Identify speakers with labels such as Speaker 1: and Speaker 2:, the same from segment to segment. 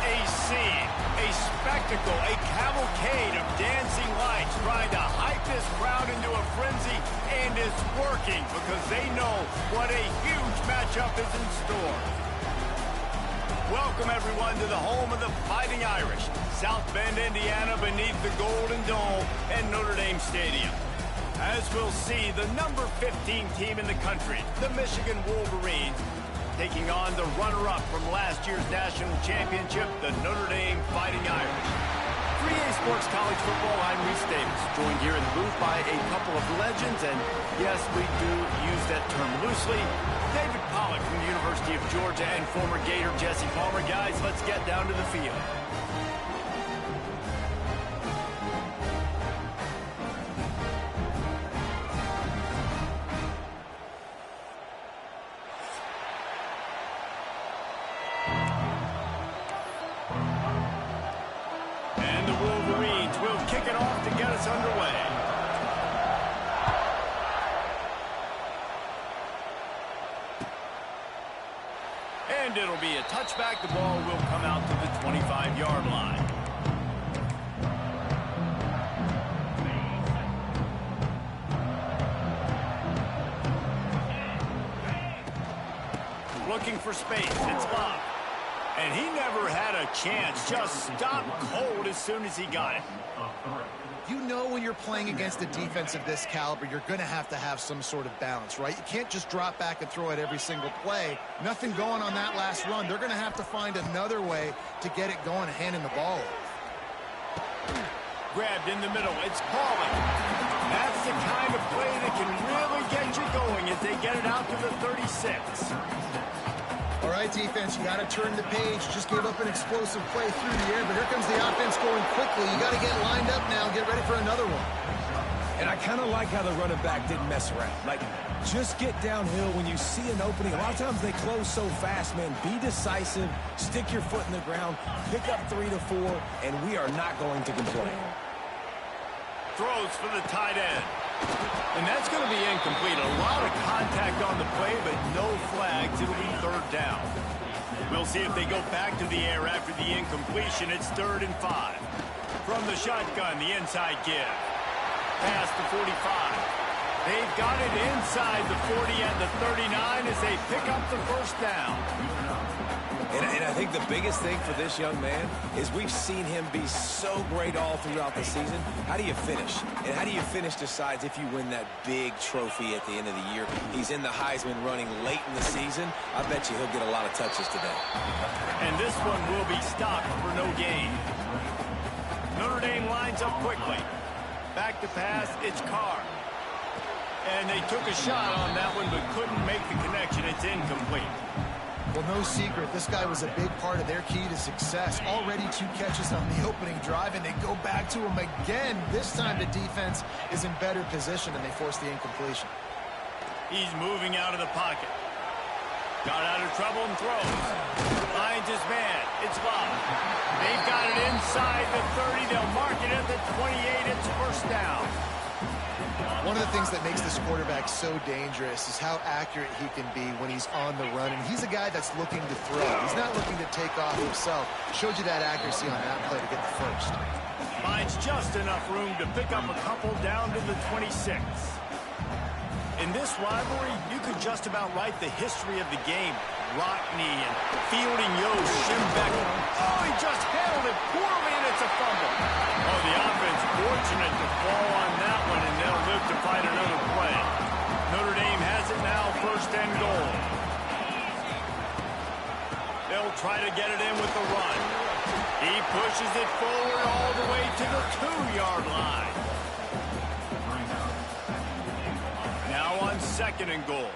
Speaker 1: A scene, a spectacle, a cavalcade of dancing lights trying to hype this crowd into a frenzy, and it's working because they know what a huge matchup is in store. Welcome, everyone, to the home of the Fighting Irish, South Bend, Indiana, beneath the Golden Dome and Notre Dame Stadium. As we'll see, the number 15 team in the country, the Michigan Wolverines, taking on the runner-up from last year's national championship, the Notre Dame Fighting Irish. 3A Sports College Football, I'm Reese Davis, joined here in the booth by a couple of legends, and yes, we do use that term loosely. David Pollack from the University of Georgia and former Gator Jesse Palmer. Guys, let's get down to the field. And the Wolverines will kick it off to get us underway. And it'll be a touchback. The ball will come out to the 25-yard line. Looking for space. It's Love. And he never had a chance. Just stopped cold as soon as he got it.
Speaker 2: You know when you're playing against a defense of this caliber, you're going to have some sort of balance, right? You can't just drop back and throw it every single play. Nothing going on that last run. They're going to have to find another way to get it going and handing the ball off.
Speaker 1: Grabbed in the middle. It's Pollack. That's the kind of play that can really get you going as they get it out to the 36.
Speaker 2: All right, defense, you got to turn the page. Just gave up an explosive play through the air, but here comes the offense going quickly. You got to get lined up now and get ready for another one.
Speaker 3: And I kind of like how the running back didn't mess around. Like, just get downhill when you see an opening. A lot of times they close so fast, man. Be decisive, stick your foot in the ground, pick up 3 to 4, and we are not going to complain.
Speaker 1: Throws for the tight end. And that's going to be incomplete. A lot of contact on the play, but no flags. It'll be third down. We'll see if they go back to the air after the incompletion. It's 3rd and 5. From the shotgun, the inside give. Past the 45. They've got it inside the 40 and the 39 as they pick up the first down.
Speaker 3: And I think the biggest thing for this young man is we've seen him be so great all throughout the season. How do you finish? And how do you finish decides if you win that big trophy at the end of the year. He's in the Heisman running late in the season. I bet you he'll get a lot of touches today.
Speaker 1: And this one will be stopped for no gain. Notre Dame lines up quickly. Back to pass, it's Carr. And they took a shot on that one but couldn't make the connection. It's incomplete.
Speaker 2: Well, no secret, this guy was a big part of their key to success. Already 2 catches on the opening drive, and they go back to him again. This time the defense is in better position, and they force the incompletion.
Speaker 1: He's moving out of the pocket. Got out of trouble and throws. Finds his man. It's Love. They've got it inside the 30. They'll mark it at the 28. It's first down.
Speaker 2: One of the things that makes this quarterback so dangerous is how accurate he can be when he's on the run. And he's a guy that's looking to throw. He's not looking to take off himself. Showed you that accuracy on that play to get the first.
Speaker 1: Finds just enough room to pick up a couple down to the 26. In this rivalry, you could just about write the history of the game. Rockne and fielding Yost, Schimbeck. Oh, he just handled it poorly, and it's a fumble. Oh, the offense fortunate to fall on that one, and they'll live to fight another play. Notre Dame has it now, 1st and goal. They'll try to get it in with the run. He pushes it forward all the way to the 2-yard line. Now on 2nd and goal.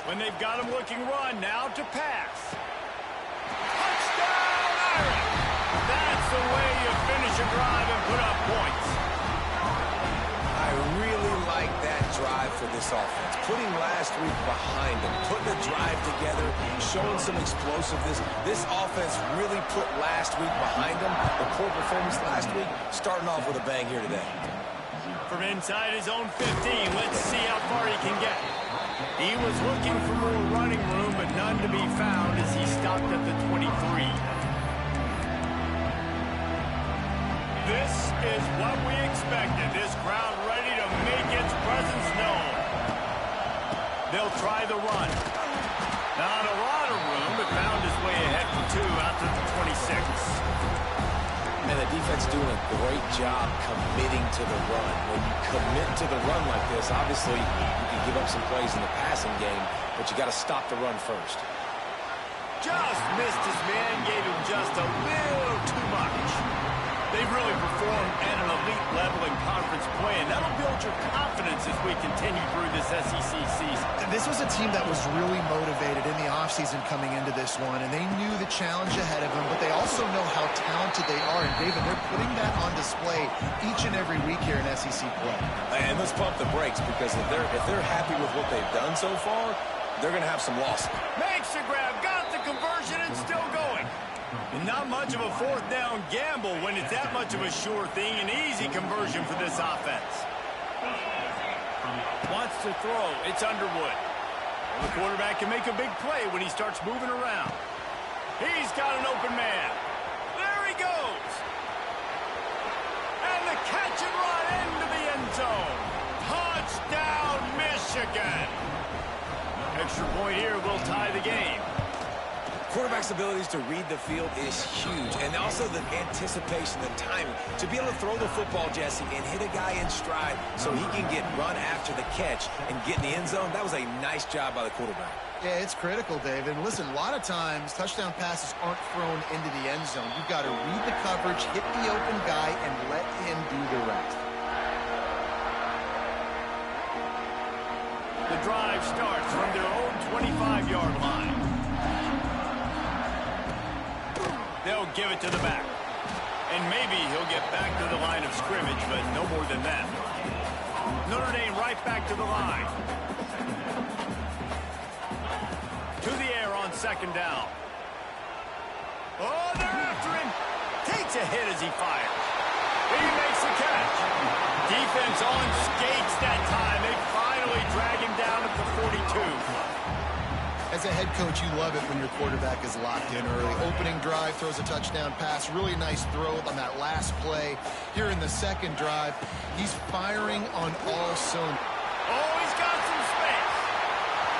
Speaker 1: When they've got him looking run, now to pass. Touchdown, Irish! That's the way you finish a drive and put up points.
Speaker 3: I really like that drive for this offense. Putting last week behind them, putting a drive together, showing some explosiveness. This offense really put last week behind them. The poor performance last week, starting off with a bang here today.
Speaker 1: From inside his own 15, let's see how far he can get. He was looking for more running room, but none to be found as he stopped at the 23. This is what we expected. This crowd ready to make its presence known. They'll try the run. Not a lot of room, but found his way ahead for 2 out to the 26.
Speaker 3: And the defense doing a great job committing to the run. When you commit to the run like this, obviously you can give up some plays in the passing game, but you got to stop the run first.
Speaker 1: Just missed his man, gave him just a little too much. They've really performed at an elite level in conference play, and that'll build your confidence as we continue through this SEC season.
Speaker 2: This was a team that was really motivated in the offseason coming into this one, and they knew the challenge ahead of them, but they also know how talented they are. And, David, they're putting that on display each and every week here in SEC play.
Speaker 3: And let's pump the brakes, because if they're happy with what they've done so far, they're going to have some losses.
Speaker 1: Makes the grab, got the conversion, and still going. And not much of a fourth down gamble when it's that much of a sure thing. An easy conversion for this offense. Wants to throw. It's Underwood. And the quarterback can make a big play when he starts moving around. He's got an open man. There he goes. And the catch and run into the end zone. Touchdown, Michigan. Extra point here will tie the game.
Speaker 3: Quarterback's abilities to read the field is huge, and also the anticipation, the timing. To be able to throw the football, Jesse, and hit a guy in stride so he can get run after the catch and get in the end zone, that was a nice job by the quarterback.
Speaker 2: Yeah, it's critical, David. And listen, a lot of times touchdown passes aren't thrown into the end zone. You've got to read the coverage, hit the open guy, and let him do the rest.
Speaker 1: The drive starts from their own 25-yard line. They'll give it to the back. And maybe he'll get back to the line of scrimmage, but no more than that. Notre Dame right back to the line. To the air on second down. Oh, they're after him. Takes a hit as he fires. He makes the catch. Defense on skates that time. They finally drag him down at the 42.
Speaker 2: As a head coach, you love it when your quarterback is locked in early. Opening drive, throws a touchdown pass. Really nice throw on that last play. Here in the second drive, he's firing on all cylinders.
Speaker 1: Oh, he's got some space.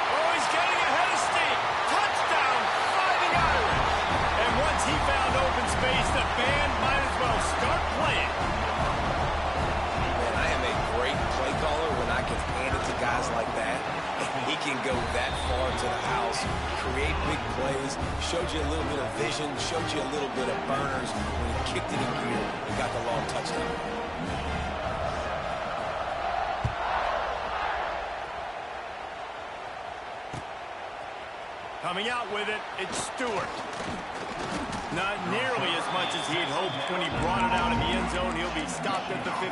Speaker 1: Oh, he's getting ahead of steam. Touchdown, Fighting Irish. And once he found open space, the band might as well start playing.
Speaker 3: Man, I am a great play caller when I can hand it to guys like that. He can go that far to the house, create big plays, showed you a little bit of vision, showed you a little bit of burners when he kicked it in gear and got the long touchdown.
Speaker 1: Coming out with it, it's Stewart. Not nearly as much as he'd hoped when he brought it out in the end zone. He'll be stopped at the 15.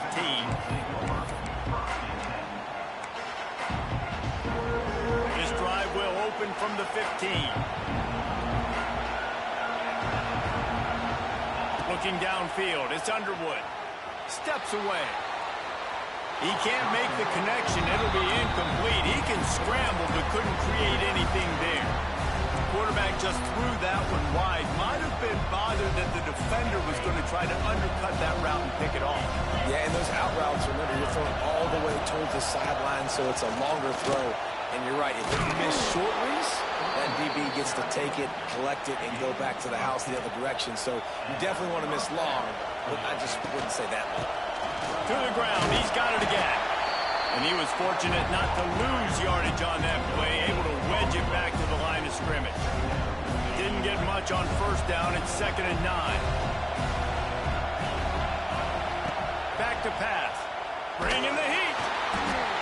Speaker 1: Open from the 15. Looking downfield, it's Underwood. Steps away. He can't make the connection. It'll be incomplete. He can scramble, but couldn't create anything there. The quarterback just threw that one wide. Might have been bothered that the defender was going to try to undercut that route and pick it off.
Speaker 3: Yeah, and those out routes, remember, you're throwing all the way towards the sideline, so it's a longer throw. And you're right, if you miss short release, that DB gets to take it, collect it, and go back to the house the other direction. So you definitely want to miss long, but I just wouldn't say that long.
Speaker 1: To the ground, he's got it again. And he was fortunate not to lose yardage on that play, able to wedge it back to the line of scrimmage. Didn't get much on first down, it's 2nd and 9. Back to pass. Bringing the heat.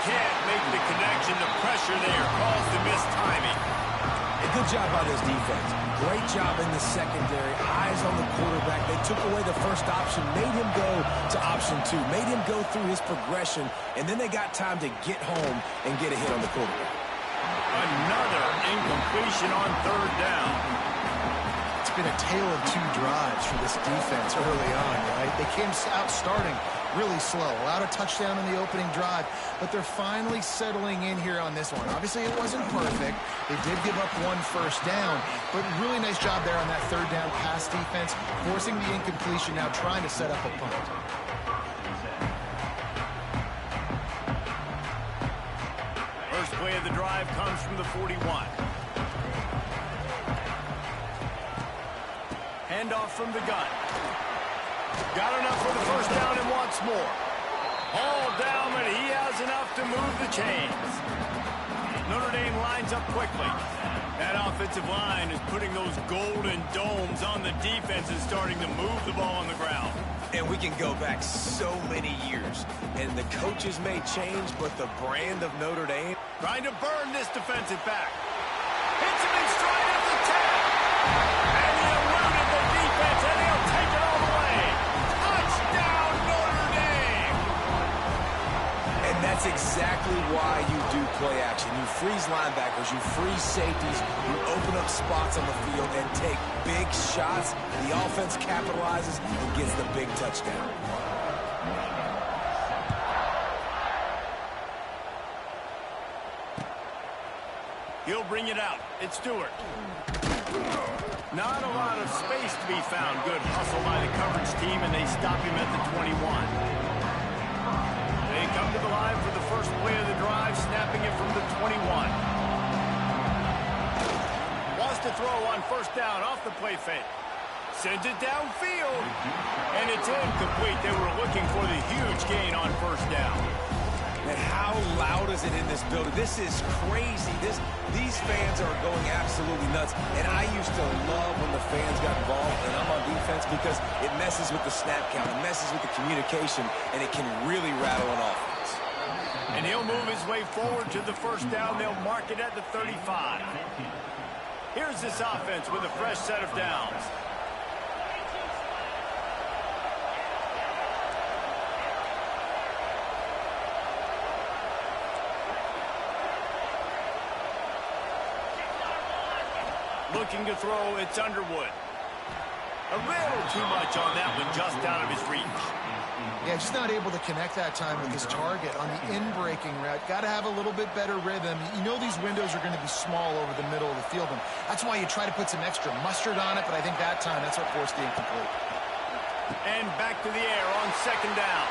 Speaker 1: Can't make the connection. The pressure there caused the missed timing.
Speaker 3: A good job by this defense. Great job in the secondary. Eyes on the quarterback. They took away the first option, made him go to option 2, made him go through his progression, and then they got time to get home and get a hit on the quarterback.
Speaker 1: Another incompletion on third down.
Speaker 2: It's been a tale of two drives for this defense early on, right? They came out starting really slow. Allowed a touchdown in the opening drive, but they're finally settling in here on this one. Obviously, it wasn't perfect. They did give up 1 first down, but really nice job there on that 3rd down pass defense, forcing the incompletion, now trying to set up a punt.
Speaker 1: First play of the drive comes from the 41. Handoff from the gun. Got enough for the first down and wants more. All down, and he has enough to move the chains. Notre Dame lines up quickly. That offensive line is putting those golden domes on the defense and starting to move the ball on the ground.
Speaker 3: And we can go back so many years, and the coaches may change, but the brand of Notre Dame.
Speaker 1: Trying to burn this defensive back. Hits him in stride at the 10. And he eluded the defense, and he'll take it all the way. Touchdown, Notre Dame!
Speaker 3: And that's exactly why you do play action. You freeze linebackers, you freeze safeties, you open up spots on the field and take big shots. The offense capitalizes and gets the big touchdown.
Speaker 1: He'll bring it out. It's Stewart. Not a lot of space to be found. Good hustle by the coverage team, and they stop him at the 21. They come to the line for the first play of the drive, snapping it from the 21. Wants to throw on first down off the play fake. Sends it downfield, and it's incomplete. They were looking for the huge gain on first down.
Speaker 3: And how loud is it in this building? This is crazy. These fans are going absolutely nuts. And I used to love when the fans got involved, and I'm on defense, because it messes with the snap count. It messes with the communication, and it can really rattle an offense.
Speaker 1: And he'll move his way forward to the first down. They'll mark it at the 35. Here's this offense with a fresh set of downs. Looking to throw, it's Underwood. A little too much on that one, just out of his reach.
Speaker 2: Yeah, just not able to connect that time with his target on the in-breaking route. Got to have a little bit better rhythm. You know these windows are going to be small over the middle of the field, and that's why you try to put some extra mustard on it, but I think that time, that's what forced the incomplete.
Speaker 1: And back to the air on second down.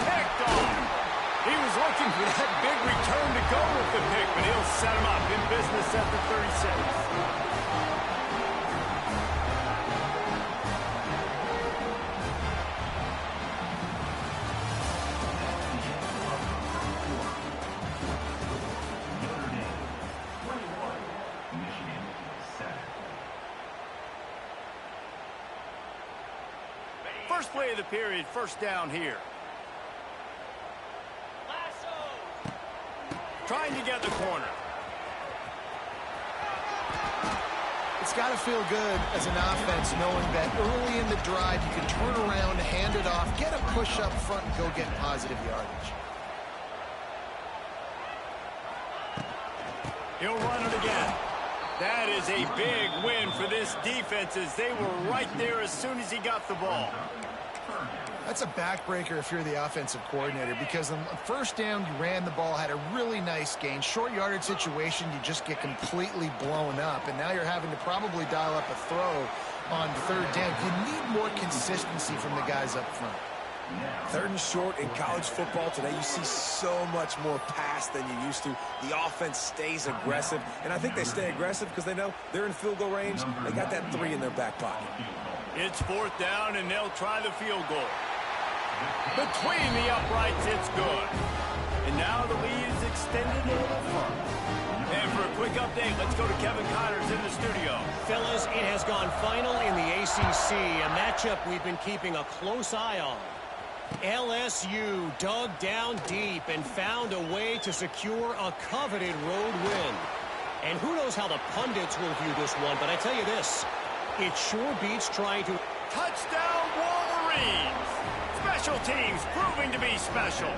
Speaker 1: Picked off. He was looking for that big return to go with the pick, but he'll set him up in business at the 36. First play of the period, first down here. Trying to get the corner.
Speaker 2: It's got to feel good as an offense knowing that early in the drive you can turn around, hand it off, get a push up front, and go get positive yardage.
Speaker 1: He'll run it again. That is a big win for this defense, as they were right there as soon as he got the ball.
Speaker 2: That's a backbreaker if you're the offensive coordinator, because on first down, you ran the ball, had a really nice gain. Short yardage situation, you just get completely blown up, and now you're having to probably dial up a throw on third down. You need more consistency from the guys up front.
Speaker 3: Third and short in college football today, you see so much more pass than you used to. The offense stays aggressive, and I think they stay aggressive because they know they're in field goal range. They got that 3 in their back pocket.
Speaker 1: It's fourth down, and they'll try the field goal. Between the uprights, it's good. And now the lead is extended a little further. And for a quick update, let's go to Kevin Connors in the studio.
Speaker 4: Fellas, it has gone final in the ACC, a matchup we've been keeping a close eye on. LSU dug down deep and found a way to secure a coveted road win. And who knows how the pundits will view this one, but I tell you this, it sure beats trying to...
Speaker 1: Touchdown, Wolverines! Special teams proving to be special.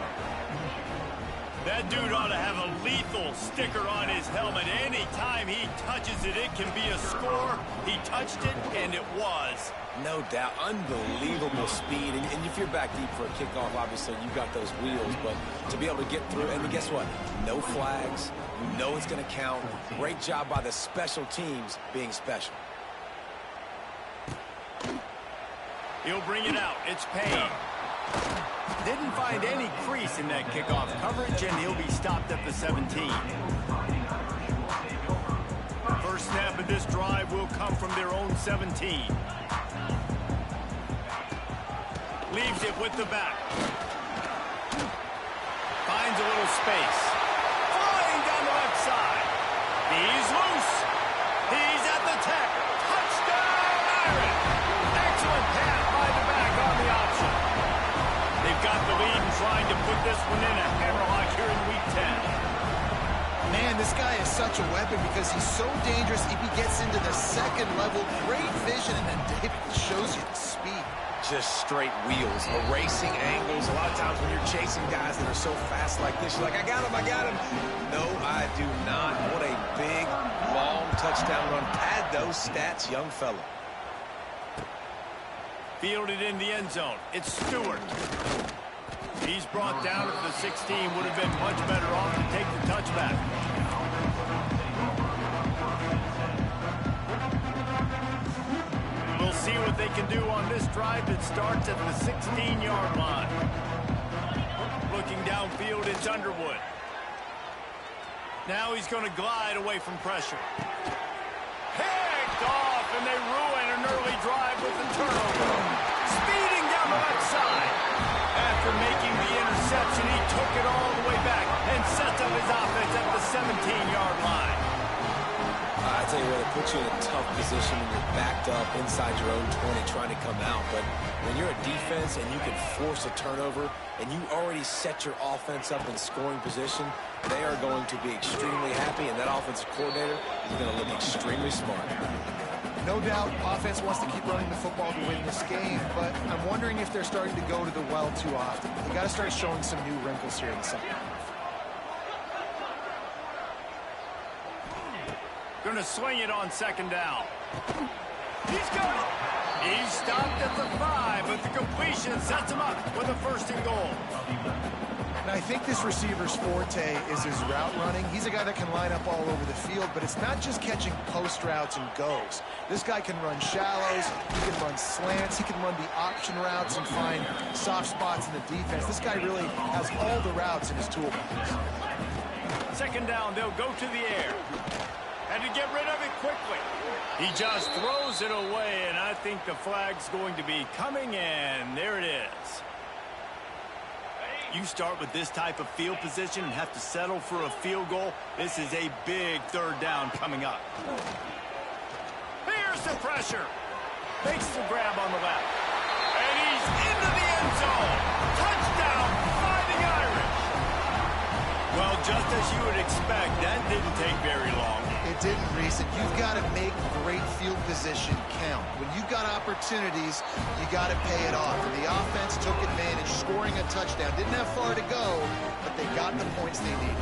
Speaker 1: That dude ought to have a lethal sticker on his helmet. Anytime he touches it, it can be a score. He touched it, and it was.
Speaker 3: No doubt. Unbelievable speed. And if you're back deep for a kickoff, obviously, you got those wheels. But to be able to get through, and guess what? No flags. You know it's going to count. Great job by the special teams being special.
Speaker 1: He'll bring it out. It's Payne. Didn't find any crease in that kickoff coverage, and he'll be stopped at the 17. First snap of this drive will come from their own 17. Leaves it with the back. Finds a little space. Flying down the left side. He's loose. He's at the tackle. Touchdown, Irish. Excellent pass by the back on the option. They've got the lead and trying to put this one in a hammerlock here in Week 10.
Speaker 2: Man, this guy is such a weapon because he's so dangerous. If he gets into the second level, great vision, and then David shows you the speed.
Speaker 3: Just straight wheels, erasing angles. A lot of times when you're chasing guys that are so fast like this, you're like, I got him, I got him. No, I do not. What a big, long touchdown run. Pad those stats, young fella.
Speaker 1: Fielded in the end zone. It's Stewart. He's brought down at the 16. Would have been much better off to take the touchback. We'll see what they can do on this drive that starts at the 16-yard line. Looking downfield, it's Underwood. Now he's going to glide away from pressure. Picked off, and they ruin an early drive with the turnover. Speeding down the left side. After making the interception, he took it all the way back and sets up his offense at the 17-yard line.
Speaker 3: I tell you what, it puts you in a tough position when you're backed up inside your own 20 trying to come out. But when you're a defense and you can force a turnover and you already set your offense up in scoring position, they are going to be extremely happy, and that offensive coordinator is going to look extremely smart.
Speaker 2: No doubt, offense wants to keep running the football to win this game, but I'm wondering if they're starting to go to the well too often. They got to start showing some new wrinkles here in the second half.
Speaker 1: Going to swing it on second down. He's got it. He's stopped at the 5, but the completion sets him up with a first and goal.
Speaker 2: And I think this receiver's forte is his route running. He's a guy that can line up all over the field, but it's not just catching post routes and goes. This guy can run shallows, he can run slants, he can run the option routes and find soft spots in the defense. This guy really has all the routes in his toolbox.
Speaker 1: Second down, they'll go to the air. Had to get rid of it quickly. He just throws it away, and I think the flag's going to be coming, and there it is. You start with this type of field position and have to settle for a field goal. This is a big third down coming up. Here's the pressure. Makes the grab on the left. And he's into the end zone. Touchdown, Fighting Irish. Well, just as you would expect, that didn't take very long.
Speaker 2: It didn't, Reese, and you've got to make great field position count. When you've got opportunities, you got to pay it off. And the offense took advantage, scoring a touchdown. Didn't have far to go, but they got the points they needed.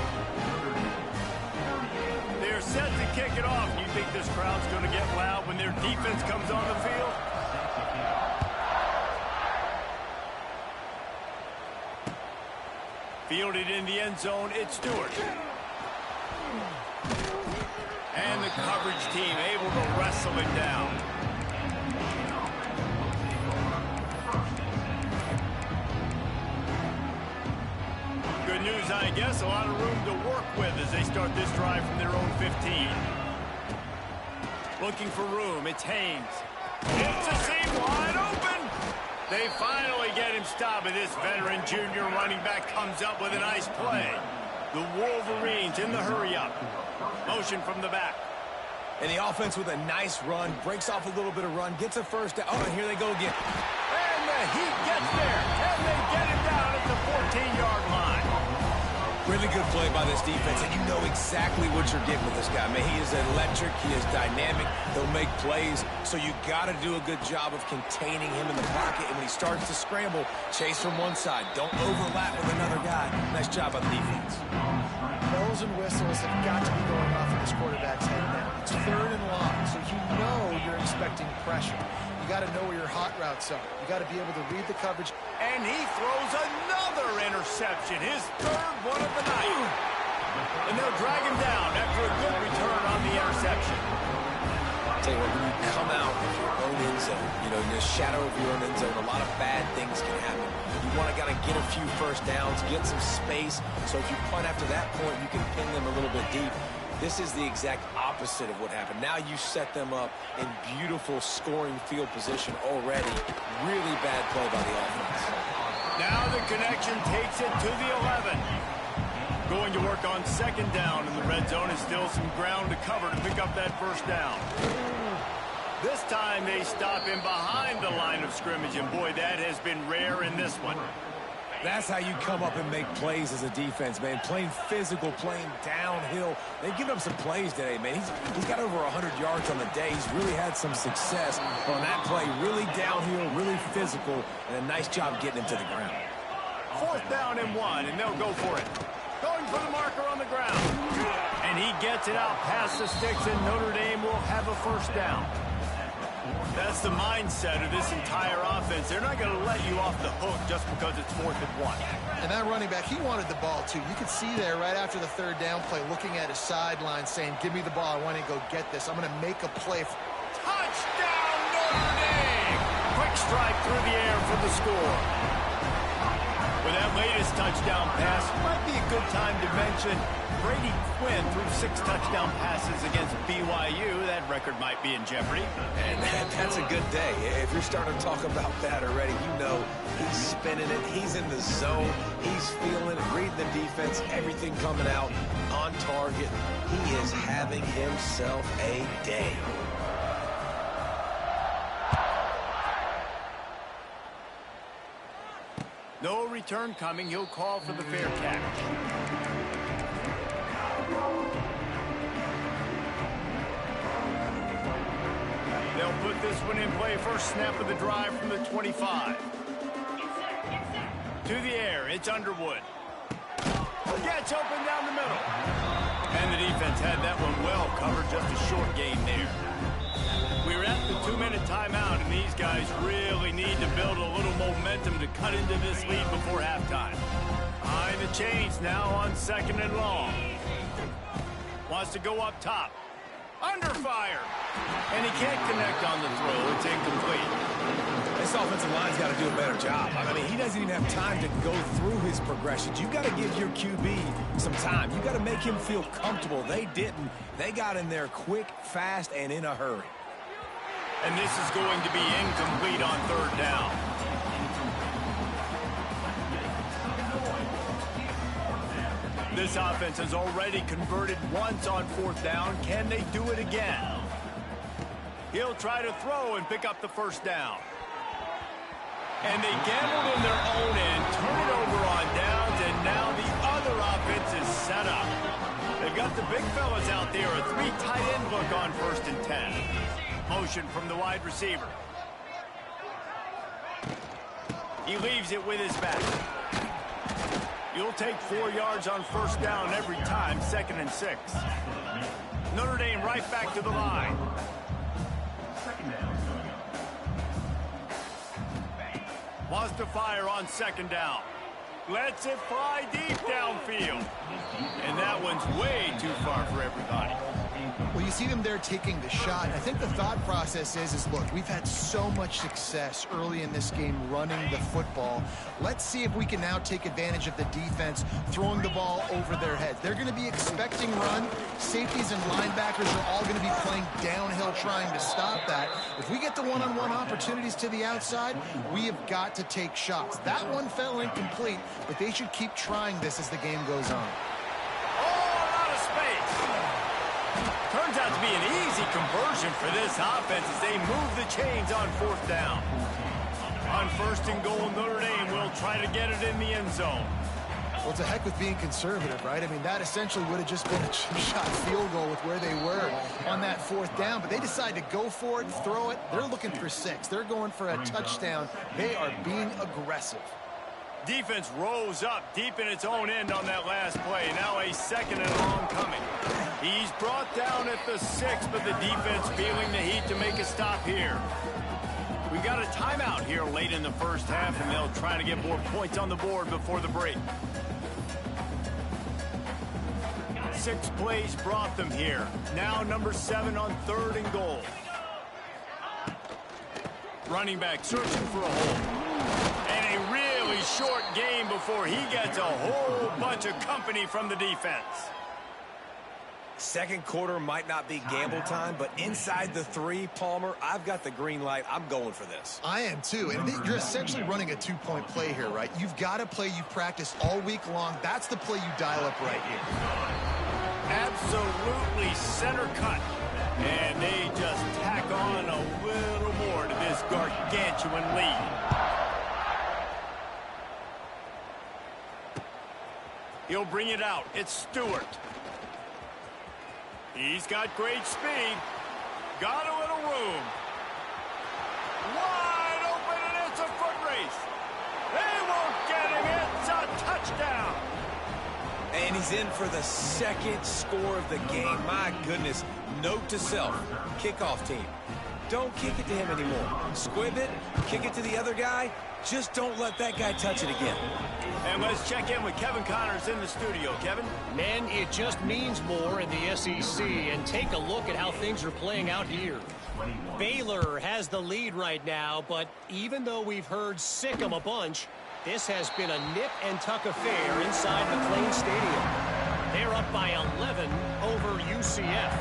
Speaker 1: They're set to kick it off. You think this crowd's going to get loud when their defense comes on the field? Fielded in the end zone, it's Stewart. And the coverage team able to wrestle it down. Good news, I guess. A lot of room to work with as they start this drive from their own 15. Looking for room. It's Haynes. It's a seam wide open. They finally get him stopped, and this veteran junior running back comes up with a nice play. The Wolverines in the hurry-up. Motion from the back.
Speaker 3: And the offense with a nice run, breaks off a little bit of run, gets a first down. Oh, and here they go again.
Speaker 1: And the Heat gets there, and they get him down at the 14-yard line.
Speaker 3: Really good play by this defense, and you know exactly what you're getting with this guy. Man, he is electric. He is dynamic. He'll make plays, so you got to do a good job of containing him in the pocket. And when he starts to scramble, chase from one side. Don't overlap with another guy. Nice job on the defense.
Speaker 2: Bells and whistles have got to be going off in this quarterback's head now. It's 3rd and long, so you know you're expecting pressure. You got to know where your hot routes are. You got to be able to read the coverage.
Speaker 1: And he throws another interception, his 3rd one of the night. And they'll drag him down after a good return on the interception.
Speaker 3: I'll tell you what, when you come out of your own end zone, you know, in the shadow of your own end zone, a lot of bad things can happen. You want to get a few first downs, get some space, so if you punt after that point, you can pin them a little bit deep. This is the exact opposite of what happened. Now you set them up in beautiful scoring field position already. Really bad play by the offense.
Speaker 1: Now the connection takes it to the 11. Going to work on 2nd down in the red zone, and still some ground to cover to pick up that first down. This time they stop him behind the line of scrimmage, and boy, that has been rare in this one.
Speaker 3: That's how you come up and make plays as a defense, man. Playing physical, playing downhill. They've given up some plays today, man. He's got over 100 yards on the day. He's really had some success on that play. Really downhill, really physical, and a nice job getting him to the ground.
Speaker 1: 4th down and 1, and they'll go for it. Going for the marker on the ground. And he gets it out past the sticks, and Notre Dame will have a first down. That's the mindset of this entire offense. They're not going to let you off the hook just because it's 4th and 1.
Speaker 2: And that running back, he wanted the ball, too. You could see there right after the 3rd down play, looking at his sideline, saying, give me the ball. I want to go get this. I'm going to make a play.
Speaker 1: Touchdown, Notre Dame! Quick strike through the air for the score. With that latest touchdown pass, might be a good time to mention Brady Quinn threw 6 touchdown passes against BYU. That record might be in jeopardy.
Speaker 3: And that's a good day. If you're starting to talk about that already, you know he's spinning it. He's in the zone. He's feeling it, reading the defense, everything coming out on target. He is having himself a day.
Speaker 1: No return coming. He'll call for the fair catch. They'll put this one in play. First snap of the drive from the 25. To the air. It's Underwood. Gets open down the middle. And the defense had that one well covered. Just a short gain there. We're at the 2-minute timeout, and these guys really need to build a little momentum to cut into this lead before halftime. Behind the chains now on 2nd and long. Wants to go up top. Under fire. And he can't connect on the throw. It's incomplete.
Speaker 3: This offensive line's got to do a better job. I mean, he doesn't even have time to go through his progressions. You've got to give your QB some time. You've got to make him feel comfortable. They didn't. They got in there quick, fast, and in a hurry.
Speaker 1: And this is going to be incomplete on 3rd down. This offense has already converted once on 4th down. Can they do it again? He'll try to throw and pick up the first down. And they gambled in their own end, turn it over on downs, and now the other offense is set up. They've got the big fellas out there, a 3 tight end look on 1st and 10. Motion from the wide receiver. He leaves it with his back. You'll take 4 yards on 1st down every time, 2nd and 6. Notre Dame right back to the line. Wants to fire on 2nd down. Lets it fly deep downfield. And that one's way too far for everybody.
Speaker 2: Well, you see them there taking the shot. I think the thought process is look, we've had so much success early in this game running the football. Let's see if we can now take advantage of the defense throwing the ball over their heads. They're going to be expecting run. Safeties and linebackers are all going to be playing downhill trying to stop that. If we get the one-on-one opportunities to the outside, we have got to take shots. That one fell incomplete, but they should keep trying this as the game goes on.
Speaker 1: Turns out to be an easy conversion for this offense as they move the chains on 4th down. On 1st and goal, Notre Dame will try to get it in the end zone.
Speaker 2: Well, it's a heck with being conservative, right? I mean, that essentially would have just been a chip shot field goal with where they were on that 4th down, but they decide to go for it, throw it. They're looking for 6. They're going for a touchdown. They are being aggressive.
Speaker 1: Defense rose up deep in its own end on that last play. Now a 2nd and long coming. He's brought down at the 6, but the defense feeling the heat to make a stop here. We got a timeout here late in the first half, and they'll try to get more points on the board before the break. 6 plays brought them here. Now number 7 on 3rd and goal. Running back searching for a hole. And a really short game before he gets a whole bunch of company from the defense.
Speaker 3: Second quarter might not be gamble time, but inside the 3, Palmer, I've got the green light. I'm going for this.
Speaker 2: I am too, and you're essentially running a 2-point play here, right? You've got a play you've practiced all week long. That's the play you dial up right here.
Speaker 1: Absolutely center cut. And they just tack on a little more to this gargantuan lead. He'll bring it out. It's Stewart. He's got great speed. Got a little room. Wide open, and it's a foot race. They won't get him. It's a touchdown.
Speaker 3: And he's in for the 2nd score of the game. My goodness. Note to self, kickoff team. Don't kick it to him anymore. Squib it, kick it to the other guy. Just don't let that guy touch it again.
Speaker 1: And let's check in with Kevin Connors in the studio. Kevin?
Speaker 4: Men, it just means more in the SEC, and take a look at how things are playing out here. Baylor has the lead right now, but even though we've heard sick 'em a bunch, this has been a nip-and-tuck affair inside McLean Stadium. They're up by 11 over UCF.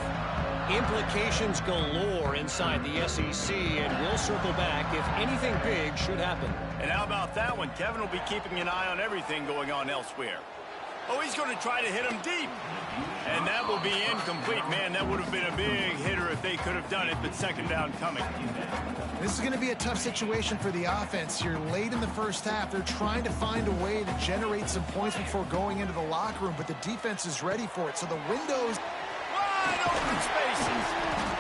Speaker 4: Implications galore inside the SEC, and we'll circle back if anything big should happen.
Speaker 1: And how about that one? Kevin will be keeping an eye on everything going on elsewhere. Oh, he's going to try to hit him deep. And that will be incomplete. Man, that would have been a big hitter if they could have done it, but 2nd down coming.
Speaker 2: This is going to be a tough situation for the offense here. Late in the first half, they're trying to find a way to generate some points before going into the locker room, but the defense is ready for it. So the windows...
Speaker 1: Wide open spaces.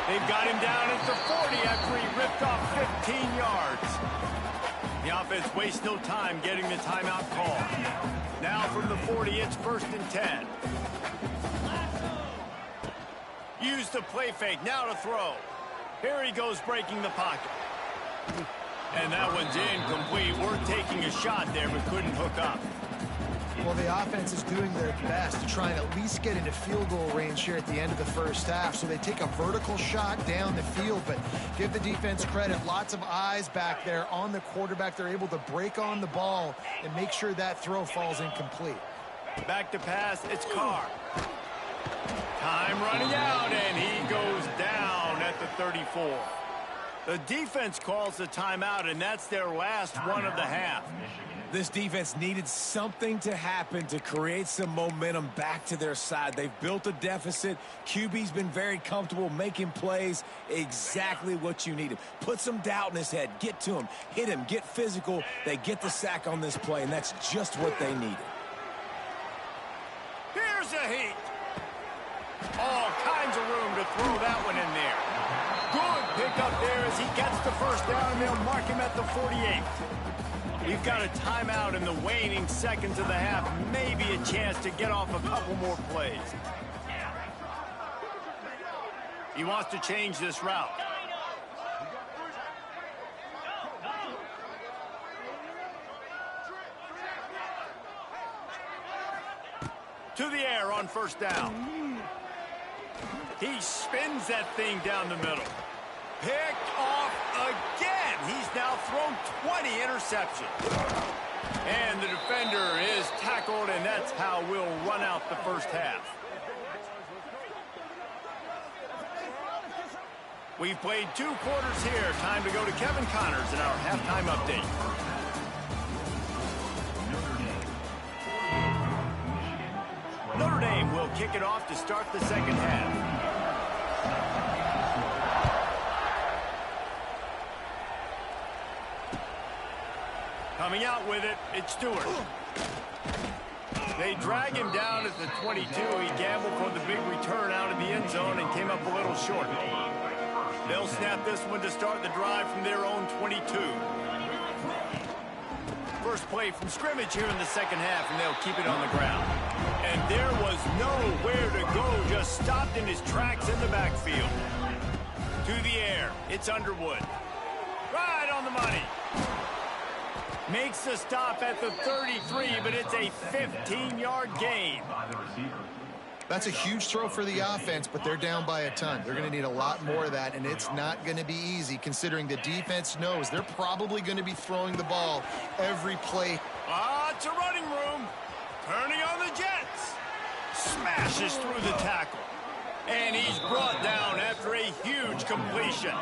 Speaker 1: They've got him down at the 40 after he ripped off 15 yards. The offense wastes no time getting the timeout call. Now from the 40, it's 1st and 10. Use the play fake, now to throw. Here he goes breaking the pocket. And that one's incomplete. We're taking a shot there, but couldn't hook up.
Speaker 2: Well, the offense is doing their best to try and at least get into field goal range here at the end of the first half. So they take a vertical shot down the field, but give the defense credit. Lots of eyes back there on the quarterback. They're able to break on the ball and make sure that throw falls incomplete.
Speaker 1: Back to pass, it's Carr. Time running out, and he goes down at the 34. The defense calls the timeout, and that's their last one of the half.
Speaker 3: This defense needed something to happen to create some momentum back to their side. They've built a deficit. QB's been very comfortable making plays. Exactly what you needed. Put some doubt in his head. Get to him. Hit him. Get physical. They get the sack on this play, and that's just what they needed.
Speaker 1: Here's a heat. All kinds of room to throw that one in there. Good pickup there as he gets the 1st down, and they'll mark him at the 48. We've got a timeout in the waning seconds of the half. Maybe a chance to get off a couple more plays. He wants to change this route. To the air on 1st down. He spins that thing down the middle. Picked off again. He's now thrown 20 interceptions. And the defender is tackled, and that's how we'll run out the first half. We've played 2 quarters here. Time to go to Kevin Connors in our halftime update. Notre Dame will kick it off to start the second half. Coming out with it, it's Stewart. They drag him down at the 22. He gambled for the big return out of the end zone and came up a little short. They'll snap this one to start the drive from their own 22. First play from scrimmage here in the second half, and they'll keep it on the ground. And there was nowhere to go, just stopped in his tracks in the backfield. To the air, it's Underwood. Right on the money. Makes the stop at the 33, but it's a 15-yard gain.
Speaker 2: That's a huge throw for the offense, but they're down by a ton. They're going to need a lot more of that, and it's not going to be easy considering the defense knows they're probably going to be throwing the ball every play.
Speaker 1: It's a running room. Turning on the Jets. Smashes through the tackle. And he's brought down after a huge completion.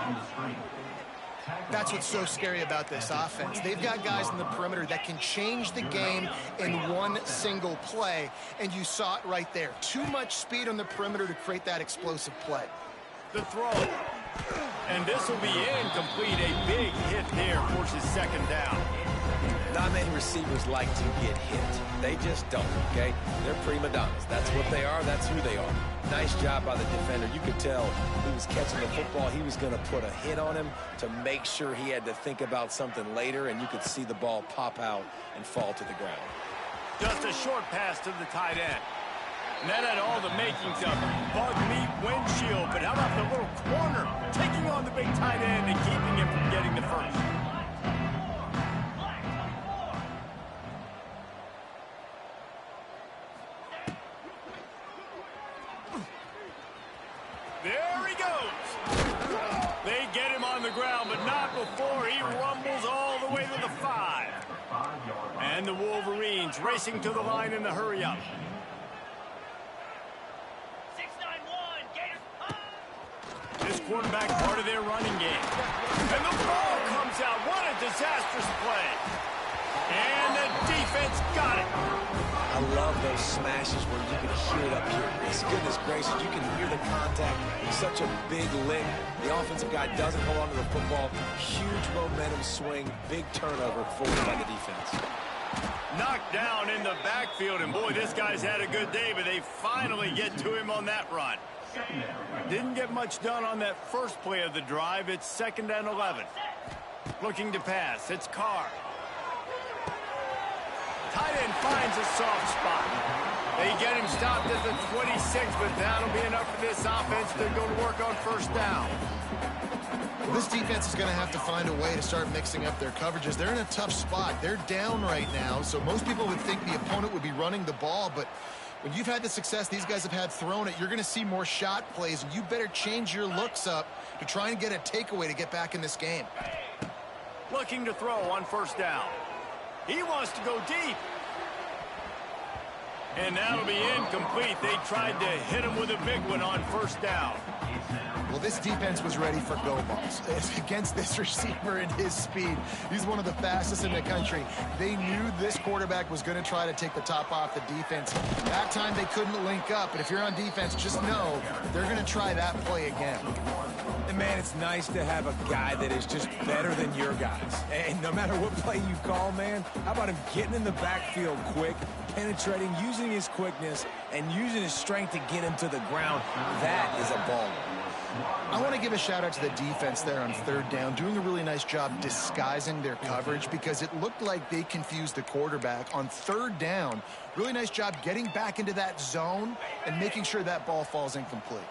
Speaker 2: That's what's so scary about this offense. They've got guys in the perimeter that can change the game in one single play, and you saw it right there. Too much speed on the perimeter to create that explosive play.
Speaker 1: The throw. And this will be incomplete. A big hit there forces second down.
Speaker 3: Not many receivers like to get hit. They just don't, okay? They're prima donnas. That's what they are. That's who they are. Nice job by the defender. You could tell he was catching the football. He was going to put a hit on him to make sure he had to think about something later, and you could see the ball pop out and fall to the ground.
Speaker 1: Just a short pass to the tight end. And that had all the makings of bug meat windshield. But how about the little corner taking on the big tight end and keeping him from getting the first? There he goes. They get him on the ground, but not before he rumbles all the way to the 5. And the Wolverines racing to the line in the hurry-up. This quarterback part of their running game. And the ball comes out. What a disastrous play. And the defense got it.
Speaker 3: I love those smashes where you can hear it up here. Goodness gracious, you can hear the contact. Such a big lick. The offensive guy doesn't hold on to the football. Huge momentum swing. Big turnover forward by the defense.
Speaker 1: Knocked down in the backfield. And boy, this guy's had a good day, but they finally get to him on that run. Didn't get much done on that first play of the drive. It's 2nd and 11. Looking to pass. It's Carr. Tight end finds a soft spot. They get him stopped at the 26, but that'll be enough for this offense to go to work on first down.
Speaker 2: Well, this defense is going to have to find a way to start mixing up their coverages. They're in a tough spot. They're down right now, so most people would think the opponent would be running the ball, but when you've had the success these guys have had throwing it, you're going to see more shot plays, and you better change your looks up to try and get a takeaway to get back in this game.
Speaker 1: Looking to throw on first down. He wants to go deep. And that'll be incomplete. They tried to hit him with a big one on first down.
Speaker 2: Well, this defense was ready for go balls. Against this receiver and his speed, he's one of the fastest in the country. They knew this quarterback was going to try to take the top off the defense. That time they couldn't link up, but if you're on defense, just know they're going to try that play again.
Speaker 3: And man, it's nice to have a guy that is just better than your guys. And no matter what play you call, man, how about him getting in the backfield quick, penetrating, using his quickness, and using his strength to get him to the ground? That is a baller.
Speaker 2: I want to give a shout out to the defense there on third down, doing a really nice job disguising their coverage because it looked like they confused the quarterback on third down. Really nice job getting back into that zone and making sure that ball falls incomplete.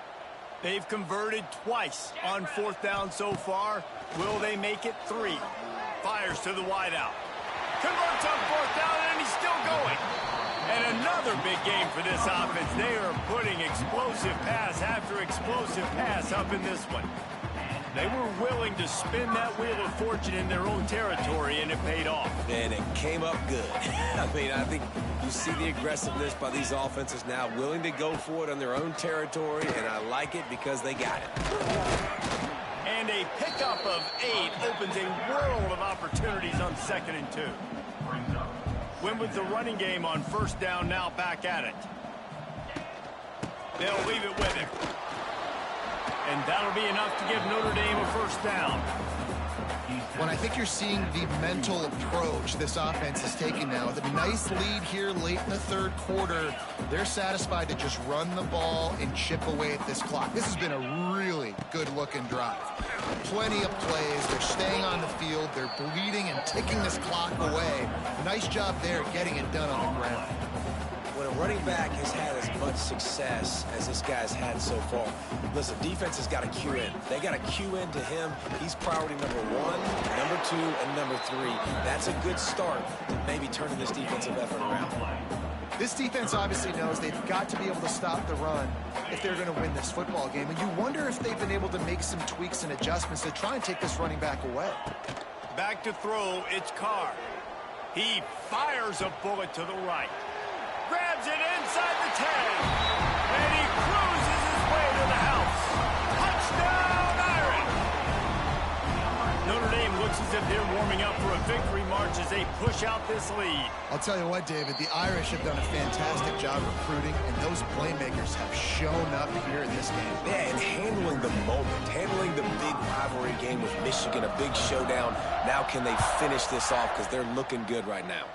Speaker 1: They've converted twice on fourth down so far. Will they make it 3? Fires to the wideout. Converts on fourth down, and he's still going. And another big game for this offense. They are putting explosive pass after explosive pass up in this one. They were willing to spin that wheel of fortune in their own territory, and it paid off.
Speaker 3: And it came up good. I mean, I think you see the aggressiveness by these offenses now, willing to go for it on their own territory, and I like it because they got it.
Speaker 1: And a pickup of 8 opens a world of opportunities on 2nd and 2. Win with the running game on first down, now back at it. They'll leave it with him. And that'll be enough to give Notre Dame a first down.
Speaker 2: When I think you're seeing the mental approach this offense is taking now. With a nice lead here late in the third quarter, they're satisfied to just run the ball and chip away at this clock. This has been a really good-looking drive. Plenty of plays. They're staying on the field. They're bleeding and ticking this clock away. Nice job there getting it done on the ground.
Speaker 3: When a running back has had as much success as this guy's had so far, listen, defense has got to cue in. They got to cue in to him. He's priority number 1, number 2, and number 3. That's a good start to maybe turning this defensive effort around.
Speaker 2: This defense obviously knows they've got to be able to stop the run if they're going to win this football game. And you wonder if they've been able to make some tweaks and adjustments to try and take this running back away.
Speaker 1: Back to throw, it's Carr. He fires a bullet to the right. Grabs it inside the 10. And he cruises his way to the house. Touchdown, Irish! Notre Dame looks as if they're warming up for a victory march as they push out this lead.
Speaker 2: I'll tell you what, David, the Irish have done a fantastic job recruiting, and those playmakers have shown up here in this game.
Speaker 3: Yeah, and handling the moment, handling the big rivalry game with Michigan, a big showdown. Now can they finish this off because they're looking good right now.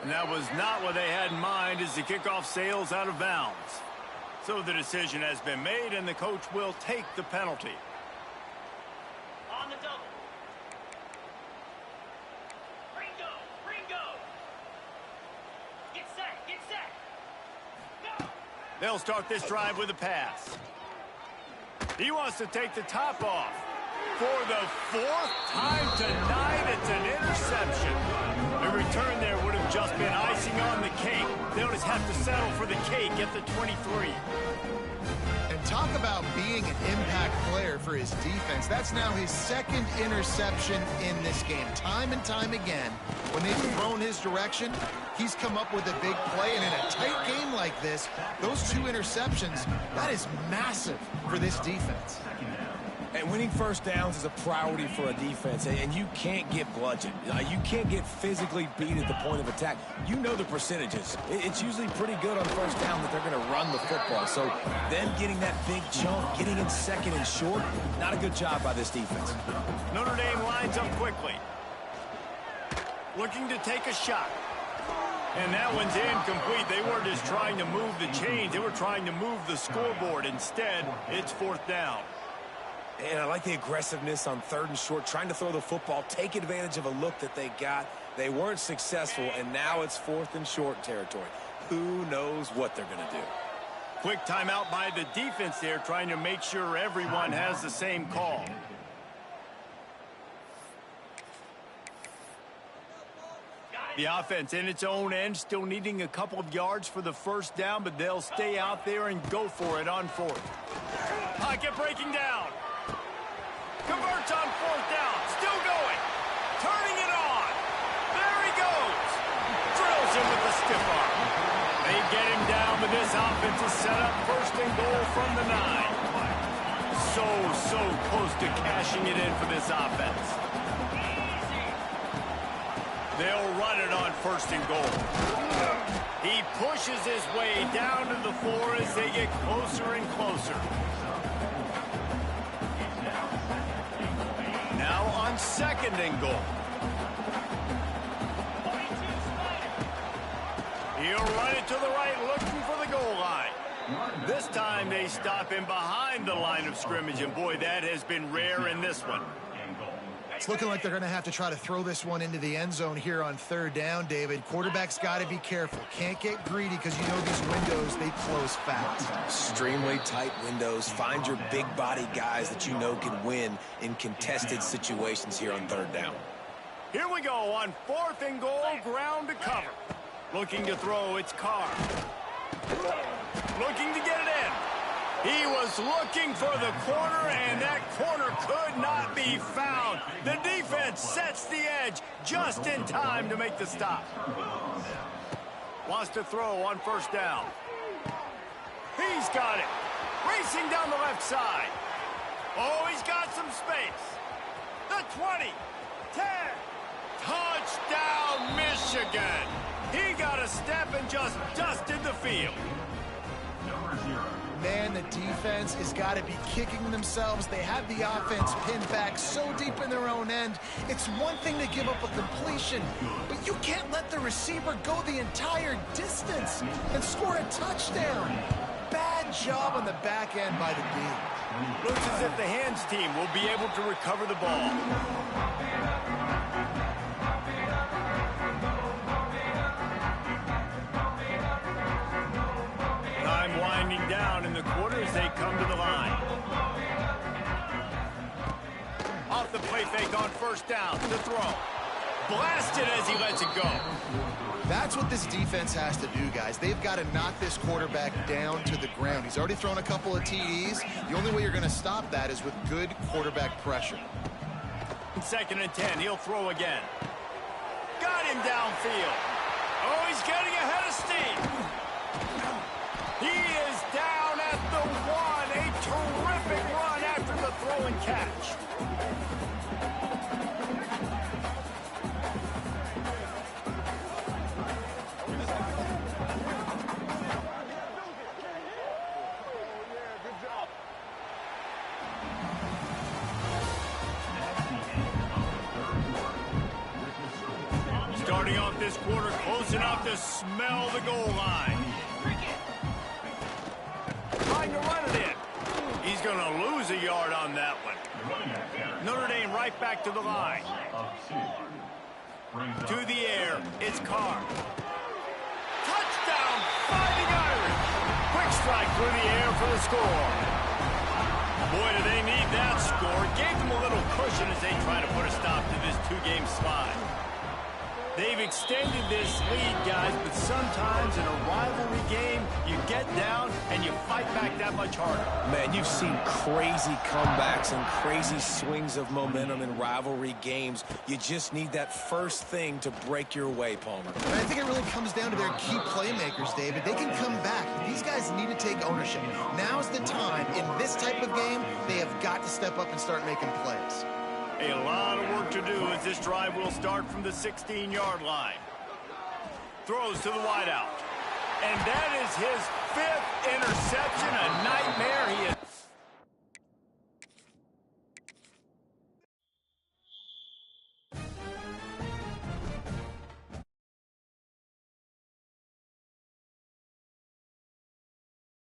Speaker 1: And that was not what they had in mind as the kickoff sails out of bounds. So the decision has been made, and the coach will take the penalty.
Speaker 5: On the double. Ringo. Get set. Go.
Speaker 1: They'll start this drive with a pass. He wants to take the top off. For the 4th time tonight, it's an interception. The return there would have just been icing on the cake. They'll just have to settle for the cake at the 23.
Speaker 2: And talk about being an impact player for his defense. That's now his 2nd interception in this game. Time and time again, when they've thrown his direction, he's come up with a big play. And in a tight game like this, those 2 interceptions, that is massive for this defense.
Speaker 3: And winning first downs is a priority for a defense, and you can't get bludgeoned. You can't get physically beat at the point of attack. You know the percentages. It's usually pretty good on first down that they're going to run the football. So them getting that big chunk, getting in 2nd and short, not a good job by this defense.
Speaker 1: Notre Dame lines up quickly. Looking to take a shot. And that one's incomplete. They weren't just trying to move the chains. They were trying to move the scoreboard. Instead, it's 4th down.
Speaker 3: And I like the aggressiveness on 3rd and short, trying to throw the football, take advantage of a look that they got. They weren't successful, and now it's 4th and short territory. Who knows what they're going to do?
Speaker 1: Quick timeout by the defense there, trying to make sure everyone has the same call. The offense in its own end, still needing a couple of yards for the first down, but they'll stay out there and go for it on 4th. Pocket breaking down. Converts on 4th down. Still going. Turning it on. There he goes. Drills him with the stiff arm. They get him down, but this offense is set up 1st and goal from the 9. So close to cashing it in for this offense. They'll run it on 1st and goal. He pushes his way down to the 4 as they get closer and closer. Now on 2nd and goal. He'll run it to the right, looking for the goal line. This time they stop him behind the line of scrimmage, and boy, that has been rare in this one.
Speaker 2: It's looking like they're going to have to try to throw this one into the end zone here on 3rd down, David. Quarterback's got to be careful. Can't get greedy because you know these windows, they close fast.
Speaker 3: Extremely tight windows. Find your big body guys that you know can win in contested situations here on 3rd down.
Speaker 1: Here we go on 4th and goal, ground to cover. Looking to throw, it's Carr. Looking to get it in. He was looking for the corner, and that corner could not be found. The defense sets the edge just in time to make the stop. Wants to throw on 1st down. He's got it. Racing down the left side. Oh, he's got some space. The 20, 10. Touchdown, Michigan. He got a step and just dusted the field.
Speaker 2: man, the defense has got to be kicking themselves. They have the offense pinned back so deep in their own end. It's one thing to give up a completion, but you can't let the receiver go the entire distance and score a touchdown. Bad job on the back end by the D.
Speaker 1: Looks as if the hands team will be able to recover the ball. Time winding down in the quarter as they come to the line. Off the play fake on first down. The throw. Blasted as he lets it go.
Speaker 2: That's what this defense has to do, guys. They've got to knock this quarterback down to the ground. He's already thrown a couple of TDs. The only way you're going to stop that is with good quarterback pressure.
Speaker 1: 2nd and 10. He'll throw again. Got him downfield. Oh, he's getting ahead of steam. He is down at the 1. A terrific run after the throw and catch. Starting off this quarter, close enough to smell the goal line. Trying to run it in. He's going to lose a yard on that one. Notre Dame right back to the line. To the air, it's Carr. Touchdown, Fighting Irish. Quick strike through the air for the score. Boy, do they need that score. Gave them a little cushion as they try to put a stop to this two-game slide. They've extended this lead, guys, but sometimes in a rivalry game, you get down and you fight back that much harder.
Speaker 3: Man, you've seen crazy comebacks and crazy swings of momentum in rivalry games. You just need that first thing to break your way, Palmer.
Speaker 2: And I think it really comes down to their key playmakers, David. They can come back, but these guys need to take ownership. Now's the time. In this type of game, they have got to step up and start making plays.
Speaker 1: A lot of work to do as this drive will start from the 16-yard line. Throws to the wideout. And that is his 5th interception. A nightmare. He